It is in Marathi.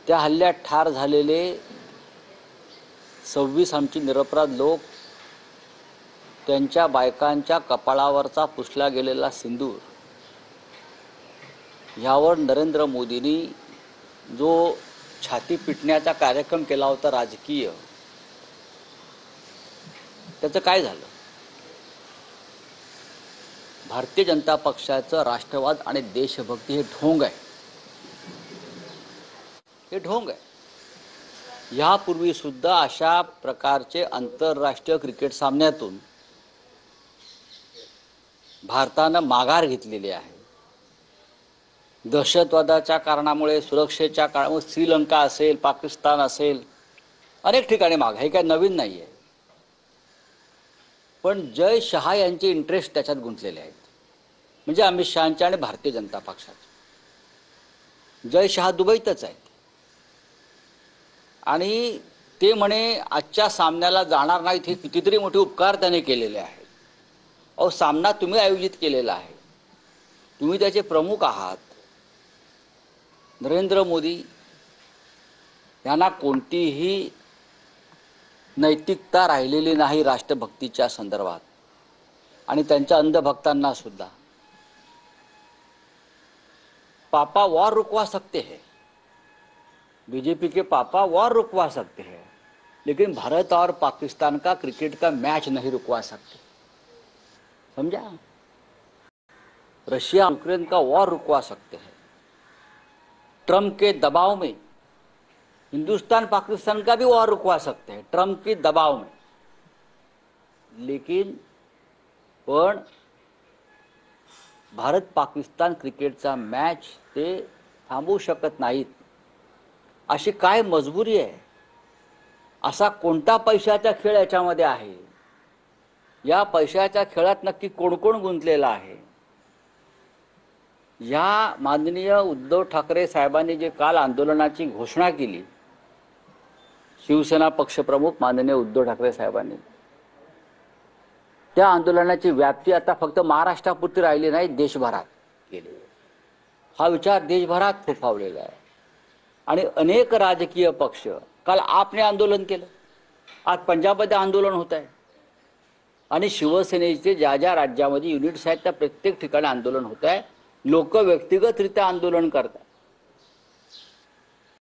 त्या हल्ल्यात ठार झालेले 26 आमचे निरपराध लोक, त्यांच्या बायकांच्या कपाळावरचा पुसला गेलेला सिंदूर, ह्यावर नरेंद्र मोदींनी जो छाती पिटण्याचा कार्यक्रम केला होता राजकीय, त्याचं काय झालं? भारतीय जनता पक्षाचं राष्ट्रवाद आणि देशभक्ती हे ढोंग आहे, हे ढोंग आहे. यापूर्वी सुद्धा अशा प्रकारचे आंतरराष्ट्रीय क्रिकेट सामन्यातून भारतानं माघार घेतलेली आहे. दहशतवादाच्या कारणामुळे, सुरक्षेच्या कारणामुळे श्रीलंका असेल, पाकिस्तान असेल, अनेक ठिकाणी माग, हे काय नवीन नाही आहे. पण जय शहा यांचे इंटरेस्ट त्याच्यात गुंतलेले आहेत, म्हणजे अमित शहांच्या आणि भारतीय जनता पक्षाचे. जय शहा दुबईतच आहेत आणि ते म्हणे आजच्या सामन्याला जाणार नाहीत. हे कितीतरी मोठे उपकार त्याने केलेले आहेत. अहो, सामना तुम्ही आयोजित केलेला आहे, तुम्ही त्याचे प्रमुख आहात. नरेंद्र मोदी यांना कोणतीही नैतिकता राहिलेली नाही राष्ट्रभक्तीच्या संदर्भात, आणि त्यांच्या अंधभक्तांना सुद्धा. पापा वॉर रुकवा सकते हैं, बीजेपी के पापा वॉर रुकवा सकते हैं, लेकिन भारत और पाकिस्तान का क्रिकेट का मैच नहीं रुकवा सकते. समझा? रशिया यूक्रेन का वॉर रुकवा सकते हैं. ट्रंप के दबाव में हिंदुस्तान पाकिस्तान का भी वॉर रुकवा सकते हैं, ट्रंप के दबाव में. लेकिन पण भारत पाकिस्तान क्रिकेटचा मॅच ते थांबवू शकत नाहीत. अशी काय मजबुरी आहे? असा कोणता पैशाचा खेळ याच्यामध्ये आहे? या पैशाच्या खेळात नक्की कोण कोण गुंतलेला आहे? या माननीय उद्धव ठाकरे साहेबांनी जे काल आंदोलनाची घोषणा केली, शिवसेना पक्षप्रमुख माननीय उद्धव ठाकरे साहेबांनी, त्या आंदोलनाची व्याप्ती आता फक्त महाराष्ट्रापुरती राहिली नाही, देशभरात केली. हा विचार देशभरात फोफावलेला आहे आणि अनेक राजकीय पक्ष, काल आपने आंदोलन केलं, आज पंजाबमध्ये आंदोलन होत आहे, आणि शिवसेनेचे ज्या ज्या राज्यामध्ये युनिट्स आहेत त्या प्रत्येक ठिकाणी आंदोलन होत आहे. लोक व्यक्तिगतरित्या आंदोलन करतात.